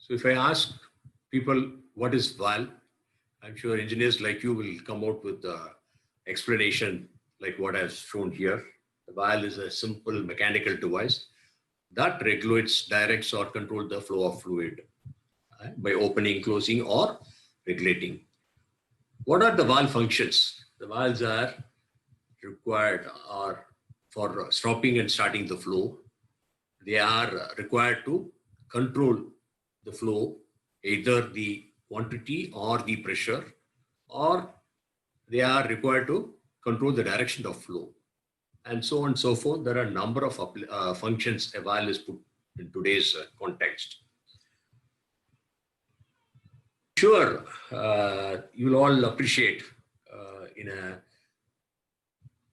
So if I ask people what is valve, I'm sure engineers like you will come out with the explanation like what I've shown here. The valve is a simple mechanical device that regulates, directs, or controls the flow of fluid by opening, closing, or regulating. What are the valve functions? The valves are required are for stopping and starting the flow. They are required to control the flow, either the quantity or the pressure, or they are required to control the direction of flow, and so on and so forth. There are a number of functions a valve is put in today's context. Sure, you will all appreciate in a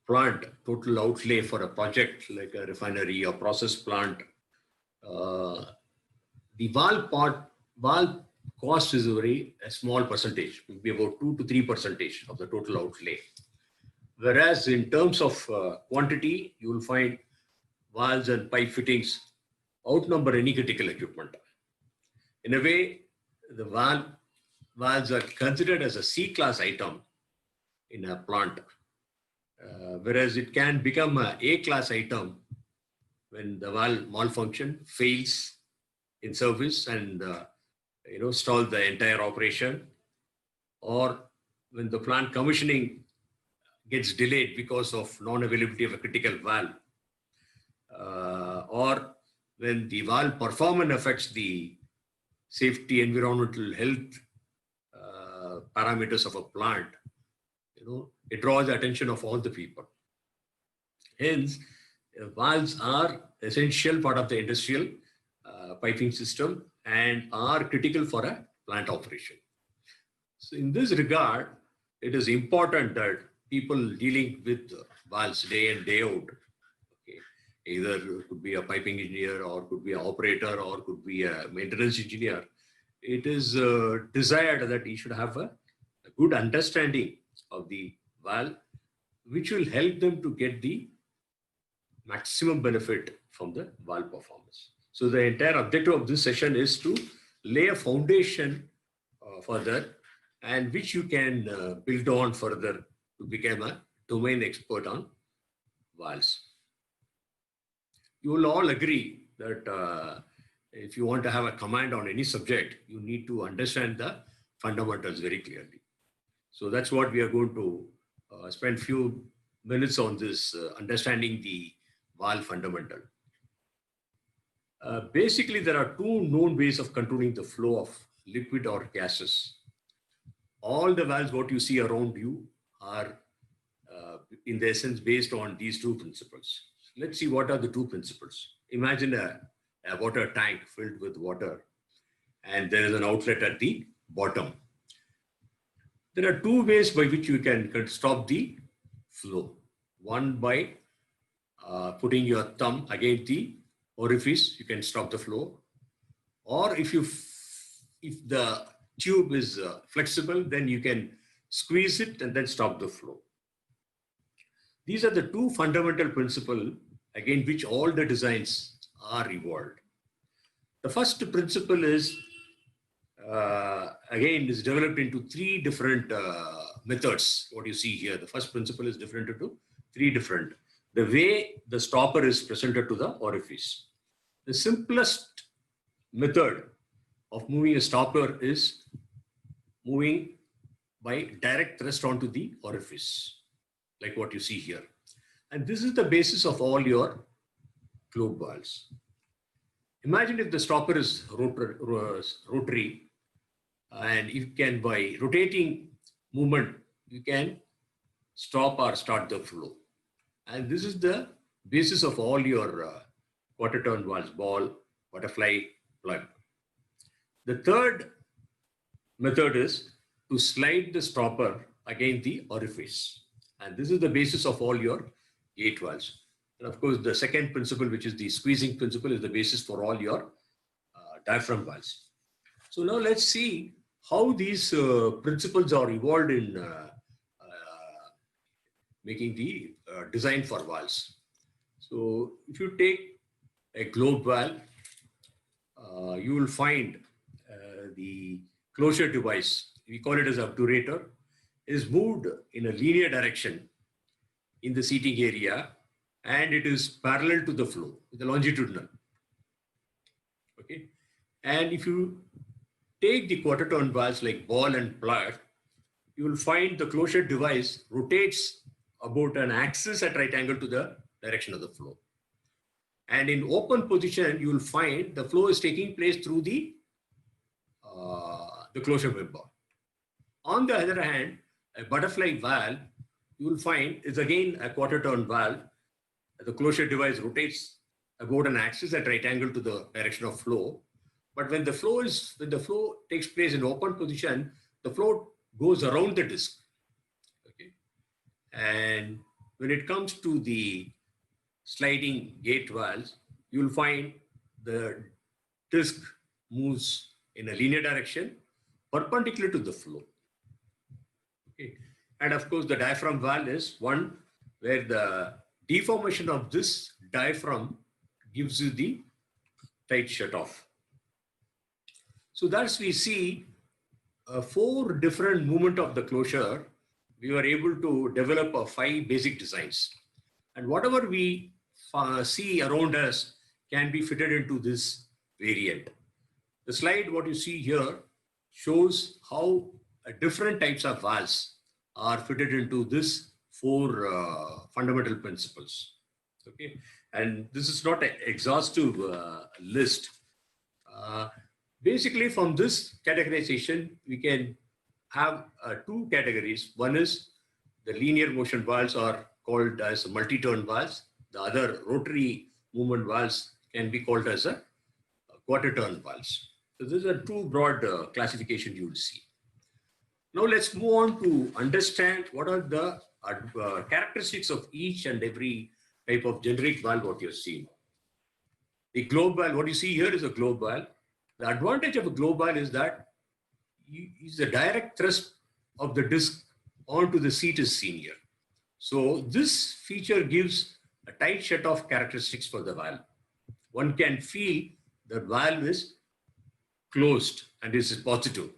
plant total outlay for a project like a refinery or process plant, the valve cost is a small percentage, maybe about 2 to 3% of the total outlay. Whereas in terms of quantity, you will find valves and pipe fittings outnumber any critical equipment. In a way, the valves are considered as a C-class item in a plant, whereas it can become a A-class item when the valve malfunction, fails in service and stall the entire operation, or when the plant commissioning gets delayed because of non-availability of a critical valve, or when the valve performance affects the safety, environmental, health parameters of a plant. It draws the attention of all the people. Hence, valves are essential part of the industrial piping system and are critical for a plant operation. So in this regard, it is important that people dealing with valves day in, day out, either could be a piping engineer or could be an operator or could be a maintenance engineer, it is desired that he should have a good understanding of the valve, which will help them to get the maximum benefit from the valve performance. So the entire objective of this session is to lay a foundation for that, and which you can build on further to become a domain expert on valves. You will all agree that if you want to have a command on any subject, you need to understand the fundamentals very clearly. So that's what we are going to spend few minutes on this, understanding the valve fundamental. Basically, there are two known ways of controlling the flow of liquid or gases. All the valves, what you see around you, are in the essence based on these two principles. Let's see what are the two principles. Imagine a water tank filled with water, and there is an outlet at the bottom. There are two ways by which you can stop the flow. One by putting your thumb against the orifice, you can stop the flow. Or if the tube is flexible, then you can squeeze it and then stop the flow. These are the two fundamental principles against which all the designs are evolved. The first principle is, again, is developed into three different methods. What you see here, the first principle is different into three different. The way the stopper is presented to the orifice. The simplest method of moving a stopper is moving by direct thrust onto the orifice, like what you see here. And this is the basis of all your globe valves. Imagine if the stopper is rotary, and you can, by rotating movement, you can stop or start the flow. And this is the basis of all your quarter turn valves, ball, butterfly, plug. The third method is to slide the stopper against the orifice. And this is the basis of all your gate valves. And of course, the second principle, which is the squeezing principle, is the basis for all your diaphragm valves. So now let's see how these principles are evolved in making the design for valves. So if you take a globe valve, you will find the closure device, we call it as obturator, is moved in a linear direction in the seating area, and it is parallel to the flow, the longitudinal. Okay, and if you take the quarter turn valves like ball and plug, you will find the closure device rotates about an axis at right angle to the direction of the flow. And in open position, you will find the flow is taking place through the closure member. On the other hand, a butterfly valve, you will find is again a quarter turn valve. The closure device rotates about an axis at right angle to the direction of flow. But when the flow takes place in open position, the flow goes around the disc. Okay, and when it comes to the sliding gate valves, you will find the disc moves in a linear direction perpendicular to the flow. Okay, and of course the diaphragm valve is one where the deformation of this diaphragm gives you the tight shut-off. So thus we see 4 different movement of the closure. We were able to develop 5 basic designs, and whatever we see around us can be fitted into this variant. The slide what you see here shows how different types of valves are fitted into this 4 fundamental principles. Okay, and this is not an exhaustive list. Basically, from this categorization, we can have 2 categories. One is the linear motion valves are called as multi-turn valves. The other rotary movement valves can be called as a quarter turn valves. So these are 2 broad classifications you will see. Now let's move on to understand what are the characteristics of each and every type of generic valve what you're seeing. The globe valve, what you see here is a globe valve. The advantage of a globe valve is that the direct thrust of the disc onto the seat is seen here. So this feature gives a tight shut-off characteristics for the valve. One can feel the valve is closed and is positive.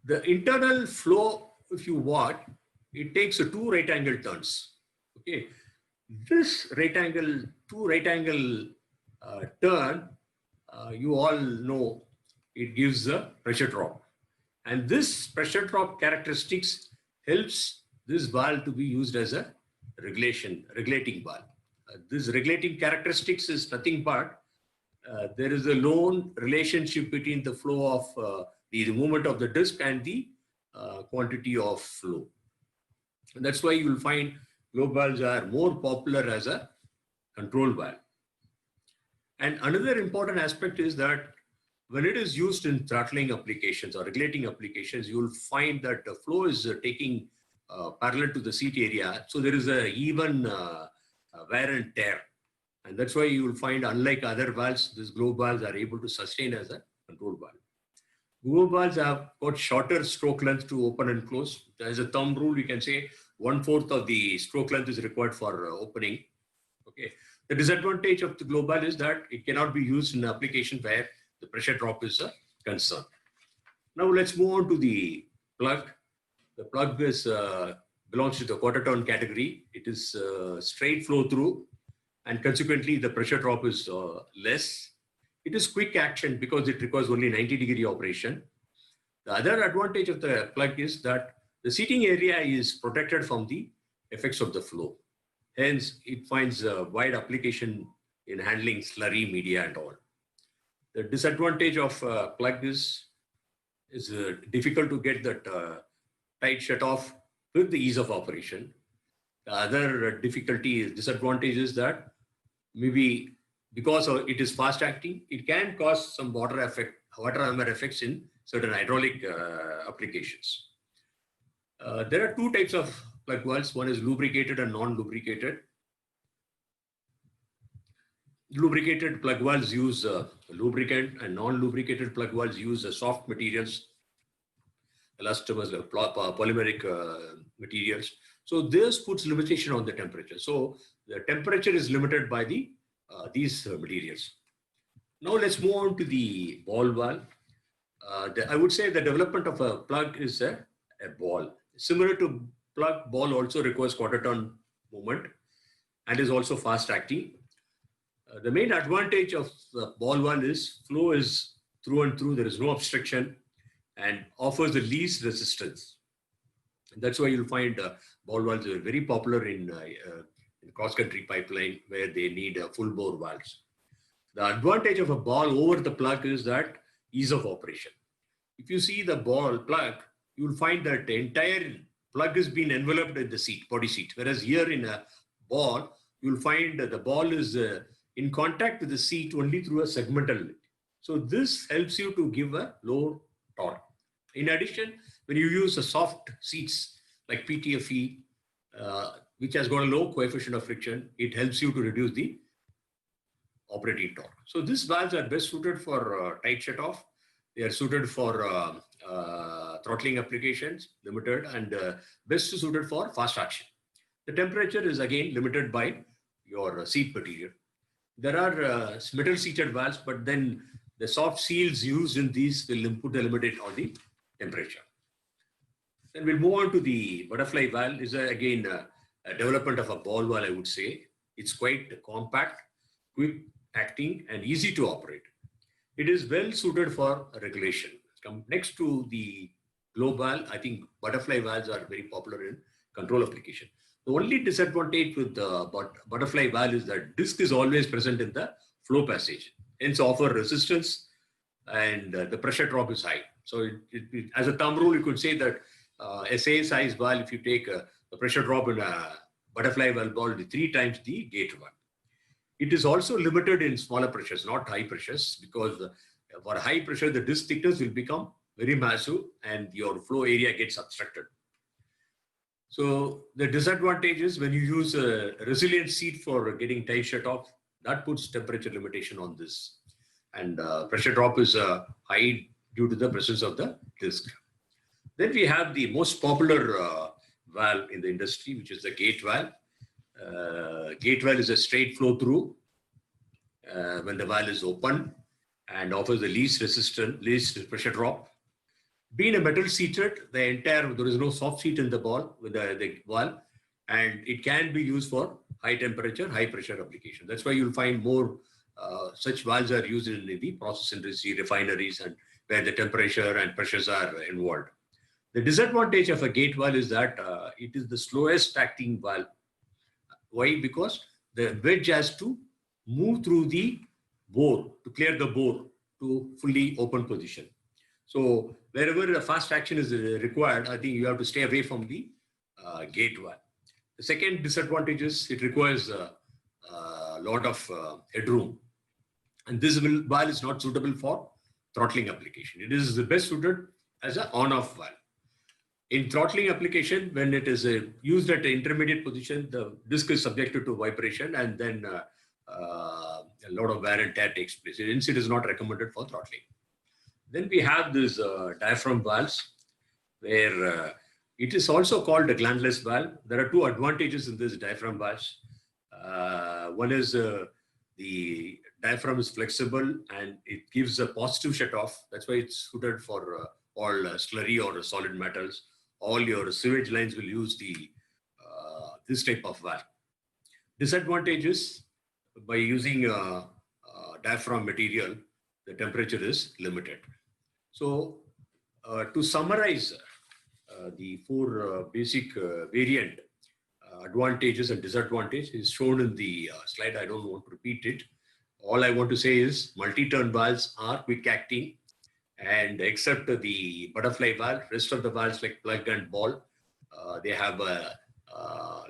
The internal flow, if you watch, it takes 2 right angle turns. Okay, this two right angle turn, you all know, it gives a pressure drop, and this pressure drop characteristics helps this valve to be used as a regulating valve. This regulating characteristics is nothing but there is a known relationship between the flow of the movement of the disc and the quantity of flow. And that's why you will find globe valves are more popular as a control valve. And another important aspect is that when it is used in throttling applications or regulating applications, you will find that the flow is taking parallel to the seat area. So there is a even wear and tear. And that's why you will find, unlike other valves, these globe valves are able to sustain as a control valve. Globe valves have got shorter stroke length to open and close. As a thumb rule, we can say 1/4 of the stroke length is required for opening. Okay. The disadvantage of the globe valve is that it cannot be used in an application where the pressure drop is a concern. Now let's move on to the plug. The plug is belongs to the quarter turn category. It is straight flow through, and consequently the pressure drop is less. It is quick action because it requires only 90-degree operation. The other advantage of the plug is that the seating area is protected from the effects of the flow. Hence, it finds a wide application in handling slurry media and all. The disadvantage of plug is difficult to get that tight shut off with the ease of operation. The other disadvantage is that maybe because it is fast acting, it can cause some water hammer effects in certain hydraulic applications. There are 2 types of plug valves. One is lubricated and non-lubricated. Lubricated plug valves use lubricant, and non-lubricated plug valves use soft materials, elastomers, polymeric materials. So this puts limitation on the temperature. So the temperature is limited by these materials. Now let's move on to the ball valve. I would say the development of a plug is a ball. Similar to plug, ball also requires quarter turn movement and is also fast acting. The main advantage of the ball valve is flow is through and through. There is no obstruction and offers the least resistance. And that's why you'll find ball valves are very popular in cross-country pipeline where they need full bore valves. The advantage of a ball over the plug is that ease of operation. If you see the ball plug, you will find that the entire plug is being enveloped in the seat, body seat. Whereas here in a ball, you will find that the ball is in contact with the seat only through a segmental link. So this helps you to give a low torque. In addition, when you use a soft seats like PTFE, which has got a low coefficient of friction, it helps you to reduce the operating torque. So these valves are best suited for tight shut-off. They are suited for throttling applications, limited, and best suited for fast action. The temperature is again limited by your seat material. There are metal seated valves, but then the soft seals used in these will put the limit on the temperature. Then we'll move on to the butterfly valve. This is again a development of a ball valve, I would say. It's quite compact, quick acting, and easy to operate. It is well suited for regulation. Next to the globe valve, I think butterfly valves are very popular in control application. The only disadvantage with the butterfly valve is that disc is always present in the flow passage, hence offer resistance, and the pressure drop is high. So as a thumb rule, you could say that SA size valve, if you take the pressure drop in a butterfly valve, will be 3 times the gate valve. It is also limited in smaller pressures, not high pressures, because for high pressure, the disc thickness will become very massive and your flow area gets obstructed. So the disadvantage is when you use a resilient seat for getting tight shut off, that puts temperature limitation on this. And pressure drop is high due to the presence of the disc. Then we have the most popular valve in the industry, which is the gate valve. Gate valve is a straight flow through when the valve is open and offers the least resistance, least pressure drop. Being a metal seated, there is no soft seat in the ball with the valve, and it can be used for high temperature, high pressure application. That's why you'll find more such valves are used in the process industry, refineries, and where the temperature and pressures are involved. The disadvantage of a gate valve is that it is the slowest acting valve. Why? Because the wedge has to move through the bore to clear the bore to fully open position. So wherever a fast action is required, I think you have to stay away from the gate valve. The second disadvantage is it requires a lot of headroom. And this valve is not suitable for throttling application. It is the best suited as an on-off valve. In throttling application, when it is used at an intermediate position, the disc is subjected to vibration and then a lot of wear and tear takes place. Hence, it is not recommended for throttling. Then we have this diaphragm valves, where it is also called a glandless valve. There are 2 advantages in this diaphragm valves. One is the diaphragm is flexible and it gives a positive shut-off. That's why it's suited for all slurry or solid metals. All your sewage lines will use this type of valve. Disadvantages, by using diaphragm material, the temperature is limited. So to summarize the 4 basic variant advantages and disadvantages is shown in the slide. I don't want to repeat it. All I want to say is multi-turn valves are quick acting, and except the butterfly valve, rest of the valves like plug and ball, they have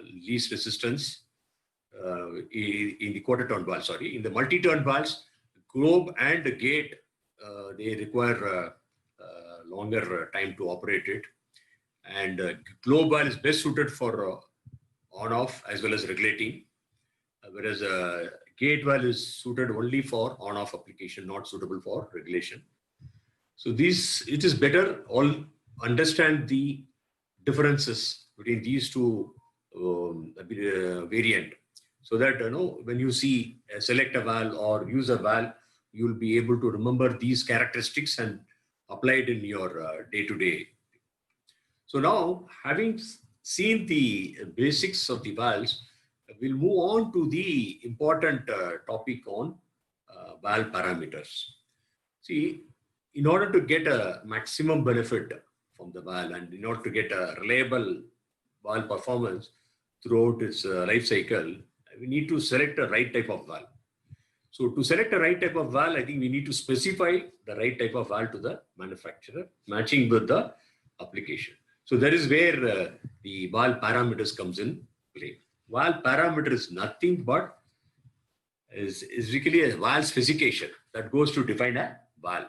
least resistance in the quarter turn valve. Sorry, in the multi-turn valves, globe and the gate, they require longer time to operate it. And globe valve is best suited for on-off as well as regulating, whereas gate valve is suited only for on-off application, not suitable for regulation. So it is better all understand the differences between these 2 variant, so that when you see select a valve or use a valve, you will be able to remember these characteristics and apply it in your day-to-day. So now, having seen the basics of the valves, we'll move on to the important topic on valve parameters. See, in order to get a maximum benefit from the valve and in order to get a reliable valve performance throughout its life cycle, we need to select the right type of valve. So to select the right type of valve, I think we need to specify the right type of valve to the manufacturer, matching with the application. So that is where the valve parameters comes in play. Valve parameter is nothing but is basically a valve specification that goes to define a valve.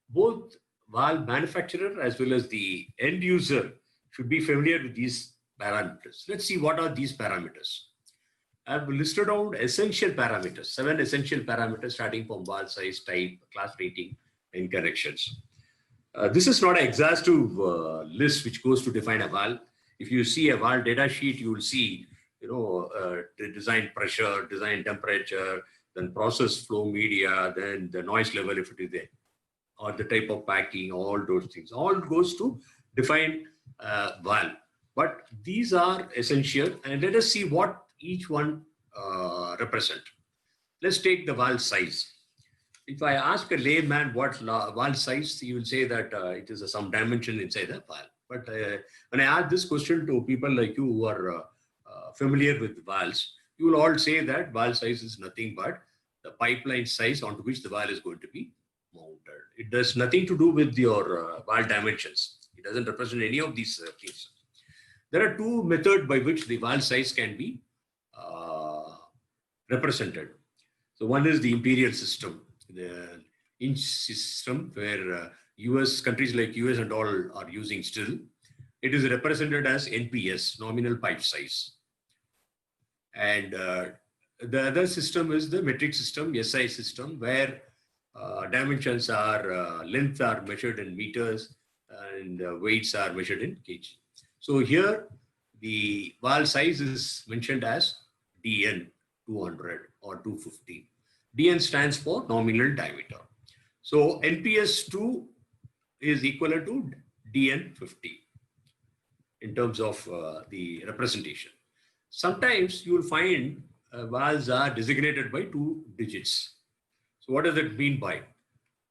Both valve manufacturer as well as the end user should be familiar with these parameters. Let's see what are these parameters. I've listed down essential parameters, 7 essential parameters starting from valve size, type, class rating, and corrections. This is not an exhaustive list which goes to define a valve. If you see a valve data sheet, you will see, the design pressure, design temperature, then process flow media, then the noise level if it is there, or the type of packing, all those things. All goes to define valve. But these are essential, and let us see what each one represent. Let's take the valve size. If I ask a layman what valve size, he will say that it is some dimension inside the valve. But when I ask this question to people like you who are familiar with valves, you will all say that valve size is nothing but the pipeline size onto which the valve is going to be mounted. It does nothing to do with your valve dimensions. It doesn't represent any of these things. There are two methods by which the valve size can be represented. So one is the imperial system, the inch system, where US countries like US and all are using still. It is represented as NPS, nominal pipe size. And the other system is the metric system, SI system, where dimensions are, length are measured in meters and weights are measured in kg. So here the valve size is mentioned as DN 200 or 250. DN stands for nominal diameter. So NPS 2 is equivalent to DN 50 in terms of the representation. Sometimes you will find valves are designated by 2 digits. So what does that mean by?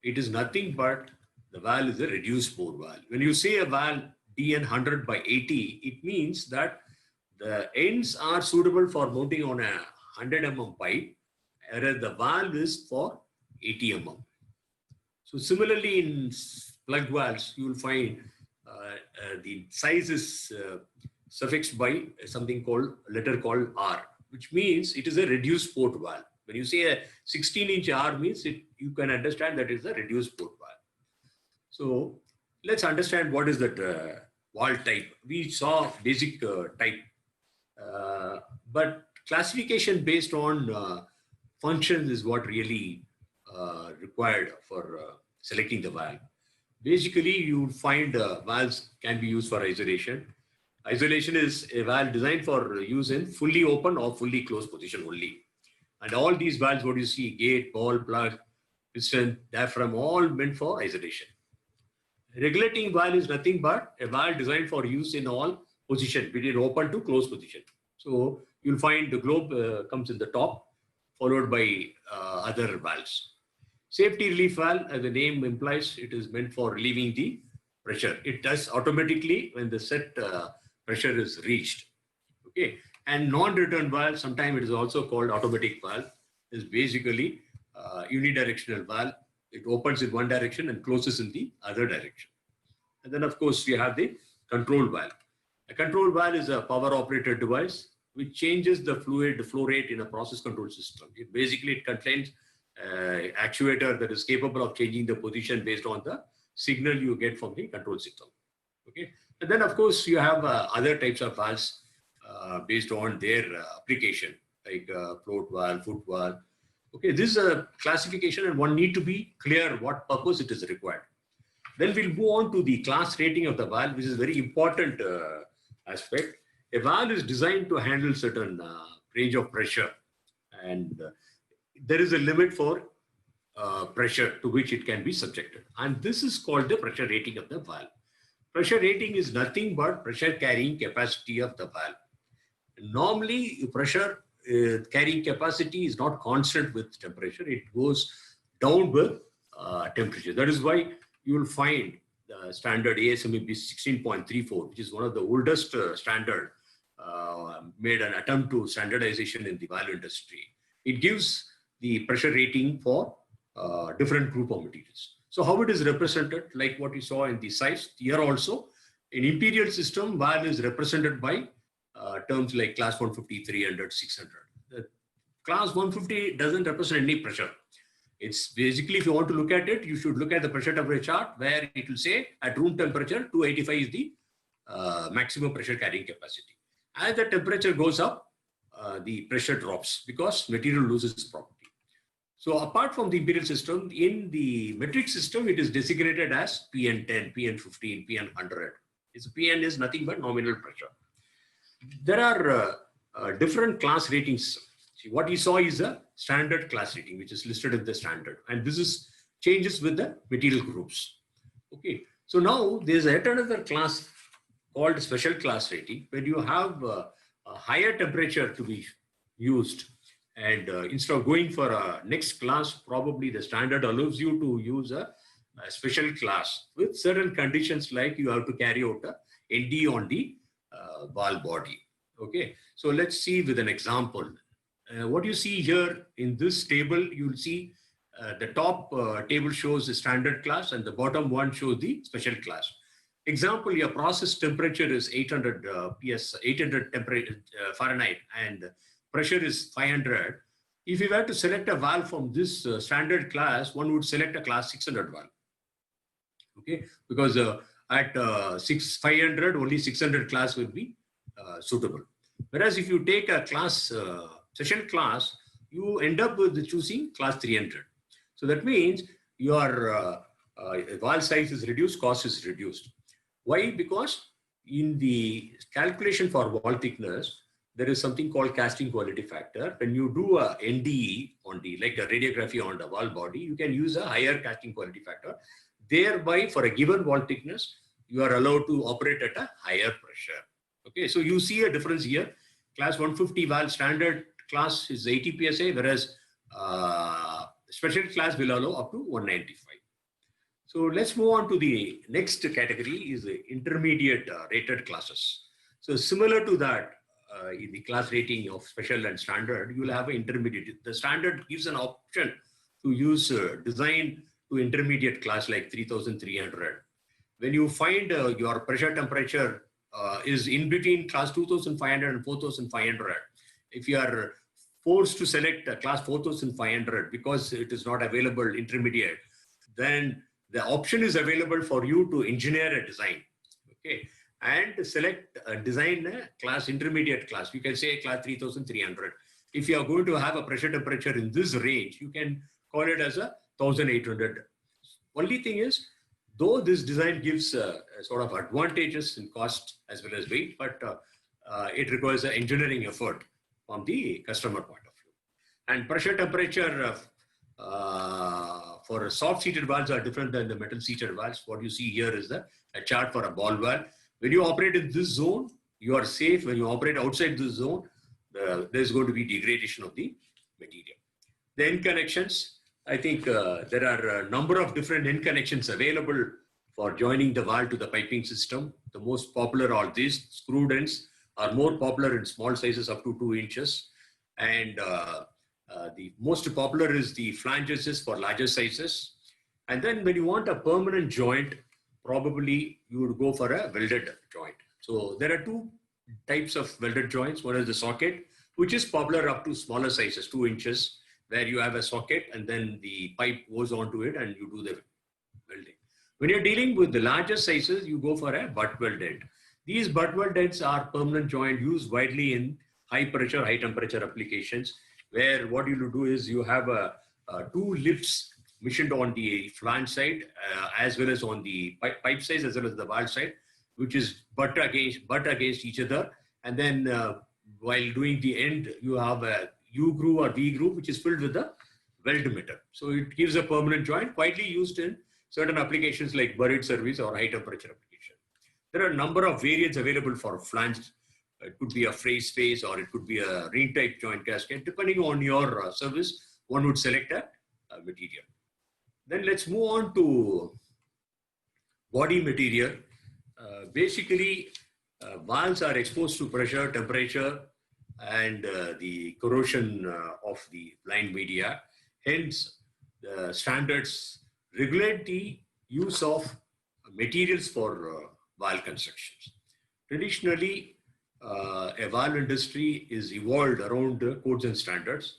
It is nothing but the valve is a reduced bore valve. When you say a valve DN 100 by 80, it means that the ends are suitable for mounting on a 100 mm pipe, whereas the valve is for 80 mm. So similarly in plug valves, you will find the size is suffixed by something called letter called R, which means it is a reduced port valve. When you say a 16-inch R means you can understand that it's a reduced port valve. So let's understand what is that valve type. We saw basic type, but classification based on functions is what really required for selecting the valve. Basically, you find valves can be used for isolation. Isolation is a valve designed for use in fully open or fully closed position only. And all these valves, what you see, gate, ball, plug, piston, diaphragm, all meant for isolation. Regulating valve is nothing but a valve designed for use in all position, between open to closed position. So you'll find the globe comes in the top, followed by other valves. Safety relief valve, as the name implies, it is meant for relieving the pressure. It does automatically when the set pressure is reached. Okay, and non-return valve, sometimes it is also called automatic valve, is basically unidirectional valve. It opens in one direction and closes in the other direction. And then, of course, we have the control valve. A control valve is a power-operated device which changes the fluid flow rate in a process control system. It contains actuator that is capable of changing the position based on the signal you get from the control system. Okay, and then of course you have other types of valves based on their application, like float valve, foot valve. Okay, this is a classification, and one need to be clear what purpose it is required. Then we'll move on to the class rating of the valve, which is a very important aspect. A valve is designed to handle certain range of pressure, and there is a limit for pressure to which it can be subjected. And this is called the pressure rating of the valve. Pressure rating is nothing but pressure carrying capacity of the valve. Normally, pressure carrying capacity is not constant with temperature. It goes down with temperature. That is why you will find the standard ASME 16.34, which is one of the oldest standard, made an attempt to standardization in the valve industry. It gives the pressure rating for different group of materials. So how it is represented, like what you saw in the size, here also, in imperial system, valve is represented by terms like class 150, 300, 600. The class 150 doesn't represent any pressure. It's basically, if you want to look at it, you should look at the pressure temperature chart where it will say at room temperature, 285 is the maximum pressure carrying capacity. As the temperature goes up, the pressure drops because material loses its property. So apart from the imperial system, in the metric system, it is designated as PN10, PN15, PN100. PN is nothing but nominal pressure. There are different class ratings. See, what you saw is a standard class rating, which is listed in the standard. And this is changes with the material groups. Okay. So now there's yet another class called special class rating, where you have a higher temperature to be used. And instead of going for a next class, probably the standard allows you to use a special class with certain conditions, like you have to carry out a ND on the valve body. Okay, so let's see with an example. What you see here in this table, you'll see the top table shows the standard class and the bottom one shows the special class. Example, your process temperature is 800 Fahrenheit and pressure is 500. If you were to select a valve from this standard class, one would select a class 600 valve. Okay, because at 500, only 600 class will be suitable. Whereas if you take a class, session class, you end up with choosing class 300. So that means your valve size is reduced, cost is reduced. Why? Because in the calculation for wall thickness, there is something called casting quality factor. When you do a NDE on the, like a radiography on the valve body, you can use a higher casting quality factor. Thereby, for a given wall thickness, you are allowed to operate at a higher pressure. Okay, so you see a difference here. Class 150 valve standard class is 80 PSI, whereas special class will allow up to 195. So let's move on to the next category, is the intermediate rated classes. So similar to that, in the class rating of special and standard, you will have an intermediate. The standard gives an option to use design to intermediate class like 3300. When you find your pressure temperature is in between class 2500 and 4500, if you are forced to select a class 4500 because it is not available intermediate, then the option is available for you to engineer a design. Okay, and select a design class intermediate class. You can say class 3300. If you are going to have a pressure temperature in this range, you can call it as a 1800. Only thing is, though this design gives sort of advantages in cost as well as weight, but it requires an engineering effort from the customer point of view. And pressure temperature for soft-seated valves are different than the metal-seated valves. What you see here is a chart for a ball valve. When you operate in this zone, you are safe. When you operate outside this zone, there's going to be degradation of the material. The end connections, I think there are a number of different end connections available for joining the valve to the piping system. The most popular are these. Screwed ends are more popular in small sizes up to 2 inches. And the most popular is the flanges for larger sizes. And then when you want a permanent joint, probably you would go for a welded joint. So there are 2 types of welded joints. One is the socket, which is popular up to smaller sizes, 2 inches, where you have a socket and then the pipe goes onto it and you do the welding. When you're dealing with the larger sizes, you go for a butt weld end. These butt weld ends are permanent joint used widely in high pressure, high temperature applications, where what you do is you have 2 lifts machined on the flange side as well as on the pipe side as well as the valve side, which is butt against each other. And then while doing the end, you have a U groove or V groove, which is filled with the weld metal. So it gives a permanent joint, widely used in certain applications like buried service or high temperature application. There are a number of variants available for flanged. It could be a phrase face or it could be a ring type joint gasket. Depending on your service, one would select a material. Then let's move on to body material. Basically, valves are exposed to pressure, temperature, and the corrosion of the line media. Hence, the standards regulate the use of materials for valve constructions. Traditionally, a valve industry is evolved around codes and standards,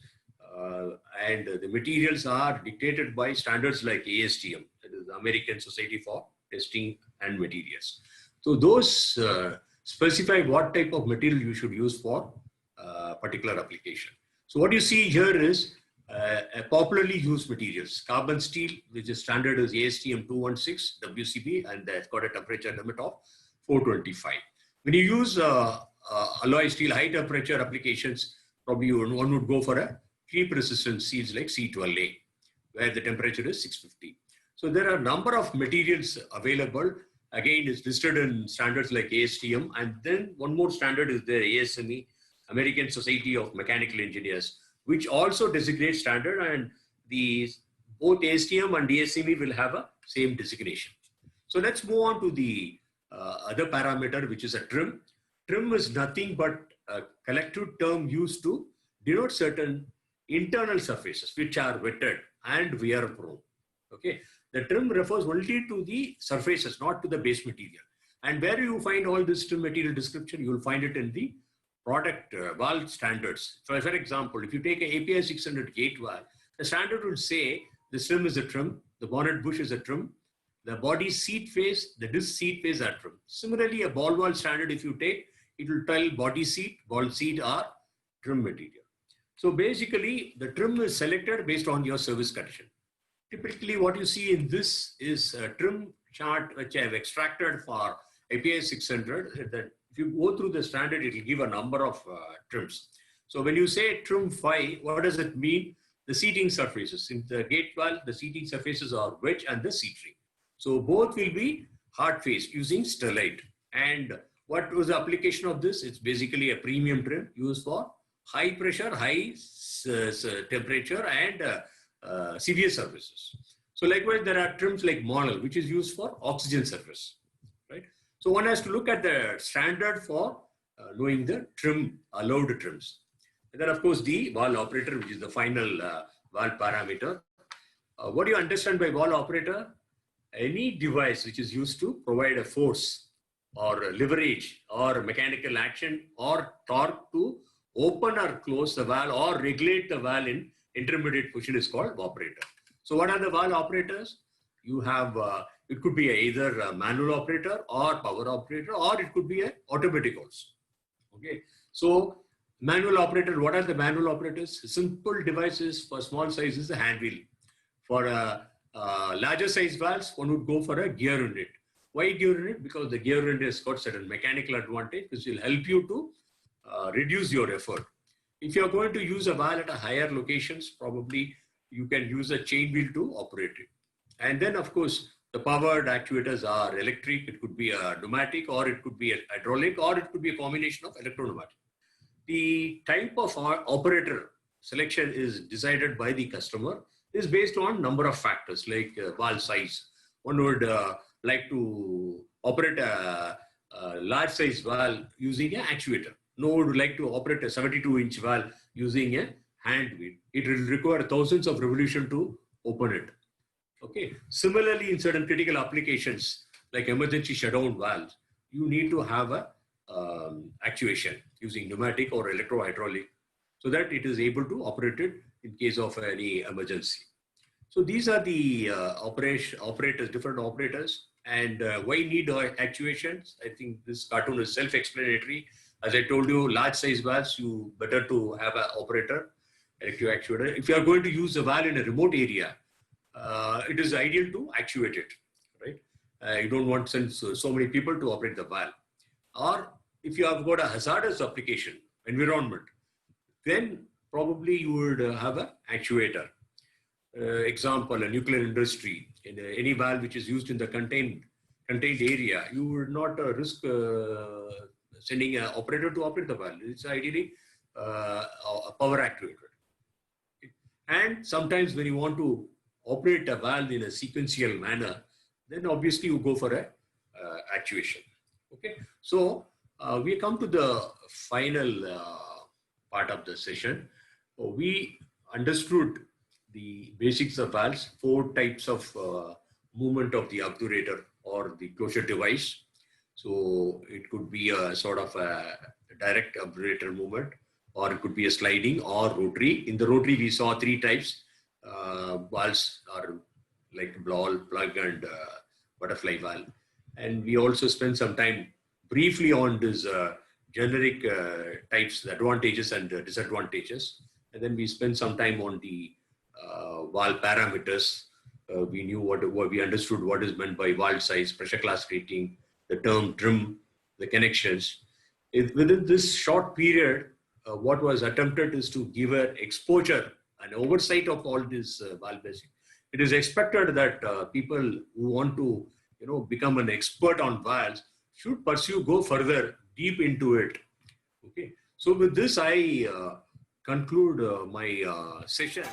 and the materials are dictated by standards like ASTM, that is the American Society for Testing and Materials. So those specify what type of material you should use for a particular application. So what you see here is a popularly used materials, carbon steel, which is standard is ASTM 216 WCB, and that's got a temperature limit of 425. When you use alloy steel high temperature applications, probably one would go for a creep resistant seals like C12A, where the temperature is 650. So there are a number of materials available. Again, it's listed in standards like ASTM, and then one more standard is the ASME, American Society of Mechanical Engineers, which also designates standard, and both ASTM and ASME will have a same designation. So let's move on to the other parameter, which is a trim. Trim is nothing but a collective term used to denote certain internal surfaces which are wetted and wear prone. Okay, the trim refers only to the surfaces, not to the base material. And where you find all this trim material description, you will find it in the product valve standards. So, for example, if you take an API 600 gate valve, the standard will say the trim is a trim, the bonnet bush is a trim, the body seat face, the disc seat face are trim. Similarly, a ball valve standard, if you take, it will tell body seat, ball seat are trim material. So basically, the trim is selected based on your service condition. Typically, what you see in this is a trim chart which I have extracted for API 600. That if you go through the standard, it will give a number of trims. So when you say trim 5, what does it mean? The seating surfaces. In the gate valve, the seating surfaces are wedge and the seat ring. So both will be hard faced using sterlite. And what was the application of this? It's basically a premium trim used for high pressure, high temperature, and severe surfaces. So likewise, there are trims like model, which is used for oxygen surface, right? So one has to look at the standard for knowing the trim, allowed trims. And then of course, the valve operator, which is the final valve parameter. What do you understand by valve operator? Any device which is used to provide a force or leverage or mechanical action or torque to open or close the valve or regulate the valve in intermediate position is called operator. So what are the valve operators? You have, it could be either a manual operator or power operator, or it could be an automatic also. Okay. So manual operator, what are the manual operators? Simple devices for small size is a hand wheel. For larger size valves, one would go for a gear unit. Why gear unit? Because the gear unit has got certain mechanical advantage, which will help you to reduce your effort. If you are going to use a valve at a higher locations, probably you can use a chain wheel to operate it. And then of course, the powered actuators are electric, it could be a pneumatic, or it could be a hydraulic, or it could be a combination of electro-pneumatic. The type of operator selection is decided by the customer is based on number of factors like valve size. One would like to operate a large size valve using an actuator. No one would like to operate a 72-inch valve using a hand wheel. It will require thousands of revolutions to open it. Okay. Similarly, in certain critical applications like emergency shutdown valves, you need to have a actuation using pneumatic or electro-hydraulic so that it is able to operate it in case of any emergency. So these are the operators, different operators, and why need actuations? I think this cartoon is self-explanatory. As I told you, large size valves, you better to have an operator, electric actuator. If you are going to use a valve in a remote area, it is ideal to actuate it, right? You don't want to send so many people to operate the valve. Or if you have got a hazardous application, environment, then probably you would have an actuator. example, a nuclear industry, in any valve which is used in the contained area, you would not risk sending an operator to operate the valve. It's ideally a power actuator. And sometimes when you want to operate a valve in a sequential manner, then obviously you go for a actuation. Okay, so we come to the final part of the session. We understood the basics of valves, 4 types of movement of the obturator or the closure device. So it could be a sort of a direct obturator movement, or it could be a sliding or rotary. In the rotary, we saw 3 types. Valves are like ball, plug, and butterfly valve. And we also spent some time briefly on this generic types, the advantages and disadvantages. And then we spent some time on the valve parameters. We knew we understood what is meant by valve size, pressure class rating, the term trim, the connections. Within this short period, what was attempted is to give an exposure and oversight of all this valve basic. It is expected that people who want to, become an expert on valves should go further deep into it. Okay. So with this, I conclude my session.